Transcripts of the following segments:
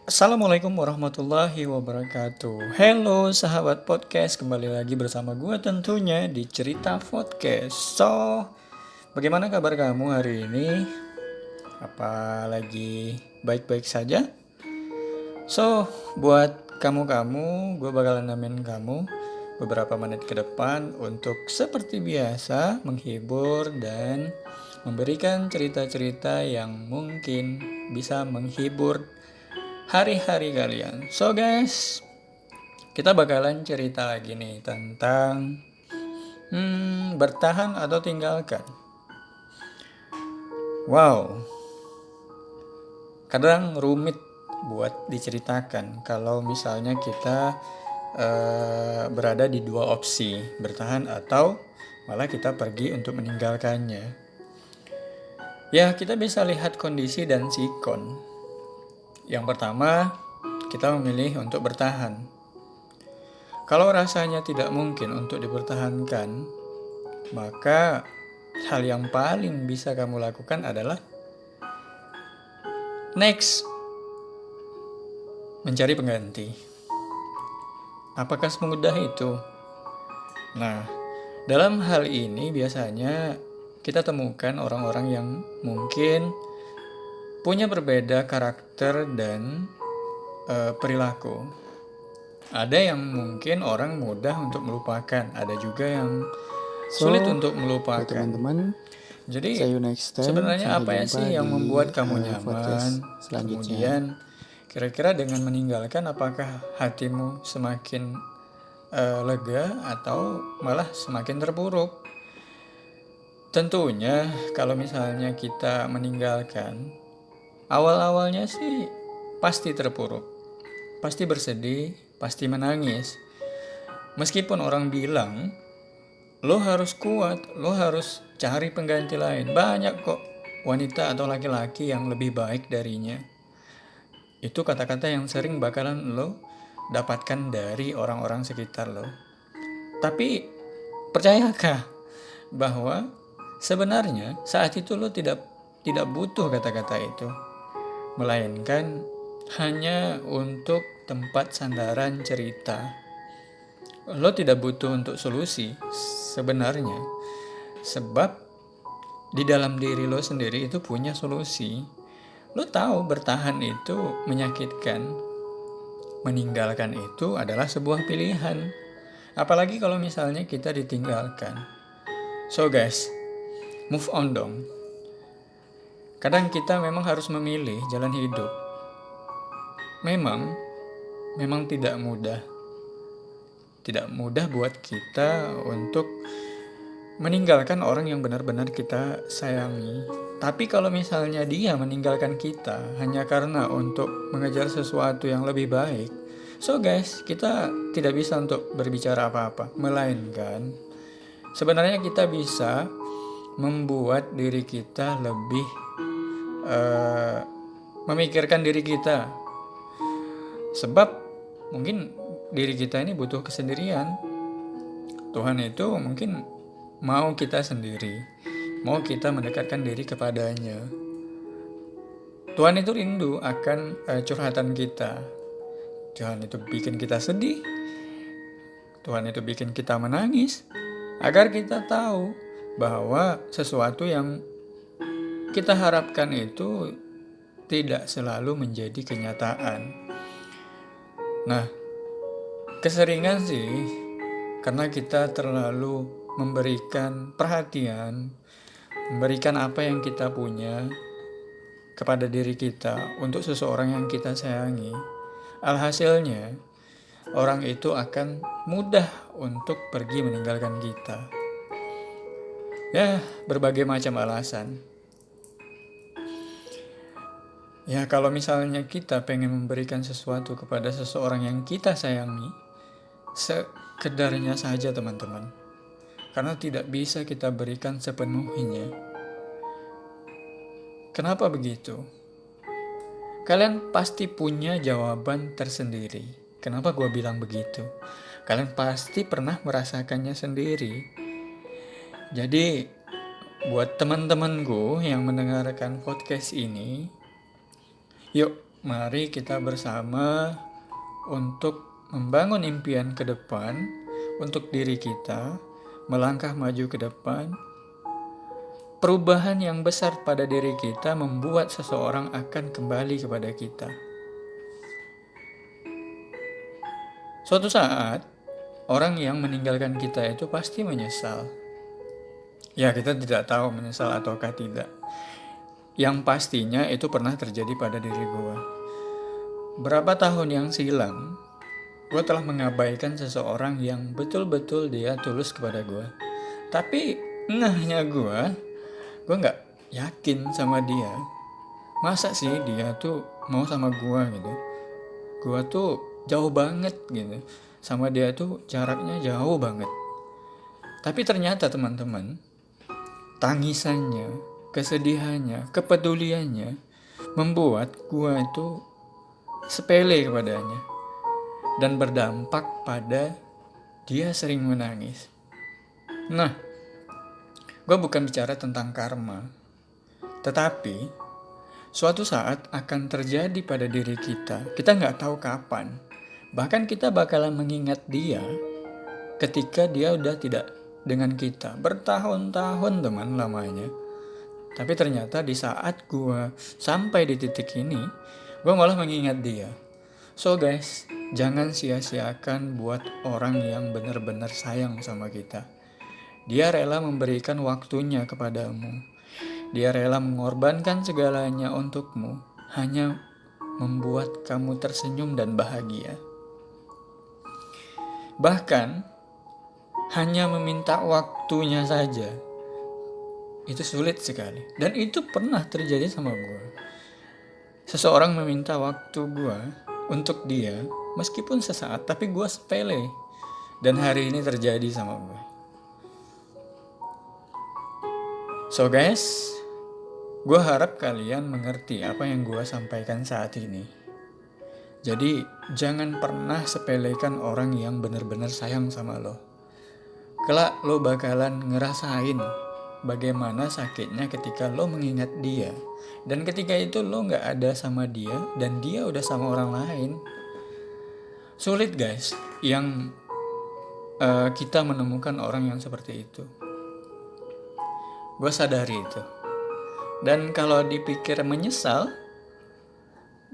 Assalamualaikum warahmatullahi wabarakatuh. Hello sahabat podcast, kembali lagi bersama gue tentunya di Cerita Podcast. Bagaimana kabar kamu hari ini? Apa lagi baik-baik saja? Buat kamu-kamu, gue bakalan nemenin kamu beberapa menit ke depan untuk seperti biasa menghibur dan memberikan cerita-cerita yang mungkin bisa menghibur hari-hari kalian. Guys, kita bakalan cerita lagi nih tentang bertahan atau tinggalkan. Wow, kadang rumit buat diceritakan kalau misalnya kita berada di dua opsi, bertahan atau malah kita pergi untuk meninggalkannya. Ya, kita bisa lihat kondisi dan sikon. Yang pertama, kita memilih untuk bertahan. Kalau rasanya tidak mungkin untuk dipertahankan, maka hal yang paling bisa kamu lakukan adalah next, mencari pengganti. Apakah semudah itu? Nah, dalam hal ini biasanya kita temukan orang-orang yang mungkin punya berbeda karakter dan perilaku. Ada yang mungkin orang mudah untuk melupakan, ada juga yang sulit untuk melupakan. Teman-teman, Jadi see you next time. sebenarnya apa Sampai ya jumpa sih yang di membuat kamu podcast nyaman? selanjutnya. Kemudian kira-kira dengan meninggalkan apakah hatimu semakin lega atau malah semakin terpuruk? Tentunya kalau misalnya kita meninggalkan, awal-awalnya sih pasti terpuruk, pasti bersedih, pasti menangis. Meskipun orang bilang lo harus kuat, lo harus cari pengganti lain. Banyak kok wanita atau laki-laki yang lebih baik darinya. Itu kata-kata yang sering bakalan lo dapatkan dari orang-orang sekitar lo. Tapi percayakah bahwa sebenarnya saat itu lo tidak butuh kata-kata itu, melainkan hanya untuk tempat sandaran cerita. Lo tidak butuh untuk solusi sebenarnya, sebab di dalam diri lo sendiri itu punya solusi. Lo tahu bertahan itu menyakitkan, meninggalkan itu adalah sebuah pilihan. Apalagi kalau misalnya kita ditinggalkan. Guys, move on dong. Kadang kita memang harus memilih jalan hidup. Memang tidak mudah. Tidak mudah buat kita untuk meninggalkan orang yang benar-benar kita sayangi. Tapi kalau misalnya dia meninggalkan kita hanya karena untuk mengejar sesuatu yang lebih baik, guys, kita tidak bisa untuk berbicara apa-apa, melainkan sebenarnya kita bisa membuat diri kita lebih memikirkan diri kita. Sebab mungkin diri kita ini butuh kesendirian. Tuhan itu mungkin mau kita sendiri, mau kita mendekatkan diri kepadanya. Tuhan itu rindu akan curhatan kita. Tuhan itu bikin kita sedih, Tuhan itu bikin kita menangis, agar kita tahu bahwa sesuatu yang kita harapkan itu tidak selalu menjadi kenyataan. Nah, keseringan sih karena kita terlalu memberikan perhatian, memberikan apa yang kita punya kepada diri kita untuk seseorang yang kita sayangi. Alhasilnya, orang itu akan mudah untuk pergi meninggalkan kita. Ya, berbagai macam alasan. Ya, kalau misalnya kita pengen memberikan sesuatu kepada seseorang yang kita sayangi, sekedarnya saja teman-teman. Karena tidak bisa kita berikan sepenuhnya. Kenapa begitu? Kalian pasti punya jawaban tersendiri. Kenapa gue bilang begitu? Kalian pasti pernah merasakannya sendiri. Jadi, buat teman-temanku yang mendengarkan podcast ini, yuk mari kita bersama untuk membangun impian ke depan untuk diri kita, melangkah maju ke depan. Perubahan yang besar pada diri kita membuat seseorang akan kembali kepada kita. Suatu saat, orang yang meninggalkan kita itu pasti menyesal. Ya, kita tidak tahu menyesal ataukah tidak. Yang pastinya itu pernah terjadi pada diri gue. Berapa tahun yang silam, gue telah mengabaikan seseorang yang betul-betul dia tulus kepada gue. Tapi ngahnya gue gak yakin sama dia. Masa sih dia tuh mau sama gue gitu. Gue tuh jauh banget gitu. Sama dia tuh jaraknya jauh banget. Tapi ternyata teman-teman, tangisannya, kesedihannya, kepeduliannya membuat gue itu sepele kepadanya. Dan berdampak pada dia sering menangis. Nah, gue bukan bicara tentang karma. Tetapi, suatu saat akan terjadi pada diri kita. Kita gak tahu kapan. Bahkan kita bakalan mengingat dia ketika dia udah tidak dengan kita. Bertahun-tahun teman lamanya. Tapi ternyata di saat gue sampai di titik ini, gue malah mengingat dia. So guys, jangan sia-siakan buat orang yang benar-benar sayang sama kita. Dia rela memberikan waktunya kepadamu. Dia rela mengorbankan segalanya untukmu, hanya membuat kamu tersenyum dan bahagia. Bahkan, hanya meminta waktunya saja, itu sulit sekali. Dan itu pernah terjadi sama gue. Seseorang meminta waktu gue untuk dia, meskipun sesaat, tapi gue sepele. Dan hari ini terjadi sama gue. So guys, gue harap kalian mengerti apa yang gue sampaikan saat ini. Jadi jangan pernah sepelekan orang yang benar-benar sayang sama lo. Kelak lo bakalan ngerasain bagaimana sakitnya ketika lo mengingat dia. Dan ketika itu lo gak ada sama dia dan dia udah sama orang lain. Sulit guys yang kita menemukan orang yang seperti itu. Gue sadari itu. Dan kalau dipikir menyesal,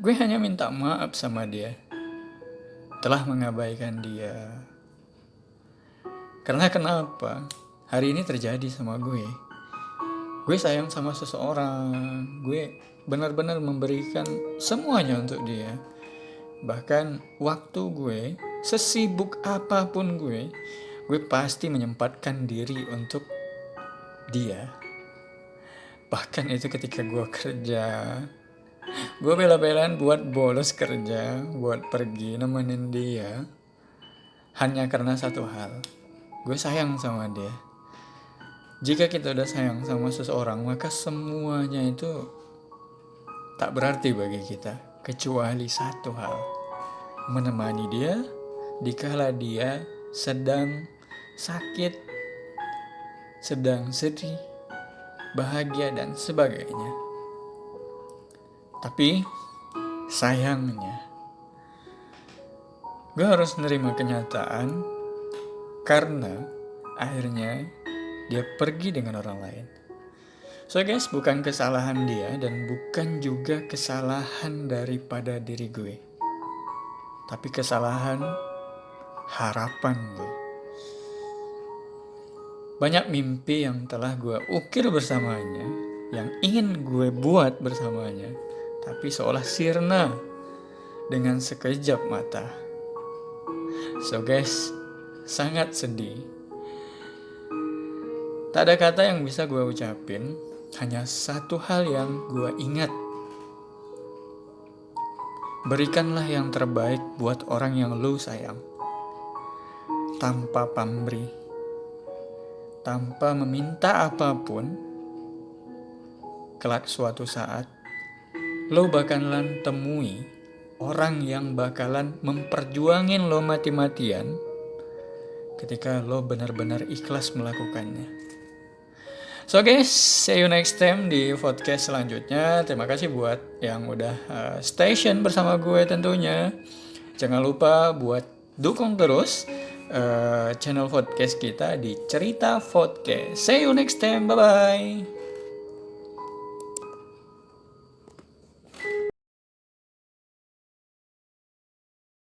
gue hanya minta maaf sama dia. Telah mengabaikan dia. Karena kenapa? Hari ini terjadi sama gue. Gue sayang sama seseorang. Gue benar-benar memberikan semuanya untuk dia. Bahkan waktu gue, sesibuk apapun gue pasti menyempatkan diri untuk dia. Bahkan itu ketika gue kerja, gue bela-belaan buat bolos kerja, buat pergi nemenin dia. Hanya karena satu hal, gue sayang sama dia. Jika kita udah sayang sama seseorang, maka semuanya itu tak berarti bagi kita. Kecuali satu hal, menemani dia dikala dia sedang sakit, sedang sedih, bahagia dan sebagainya. Tapi sayangnya gue harus menerima kenyataan karena akhirnya dia pergi dengan orang lain. So guys, bukan kesalahan dia dan bukan juga kesalahan daripada diri gue, tapi kesalahan harapan gue. Banyak mimpi yang telah gue ukir bersamanya, yang ingin gue buat bersamanya, tapi seolah sirna dengan sekejap mata. So guys, sangat sedih. Tak ada kata yang bisa gue ucapin, hanya satu hal yang gue ingat. Berikanlah yang terbaik buat orang yang lo sayang. Tanpa pamrih, tanpa meminta apapun. Kelak suatu saat, lo bakalan temui orang yang bakalan memperjuangin lo mati-matian ketika lo benar-benar ikhlas melakukannya. So guys, see you next time di podcast selanjutnya. Terima kasih buat yang udah station bersama gue tentunya. Jangan lupa buat dukung terus channel podcast kita di Cerita Podcast. See you next time, bye-bye.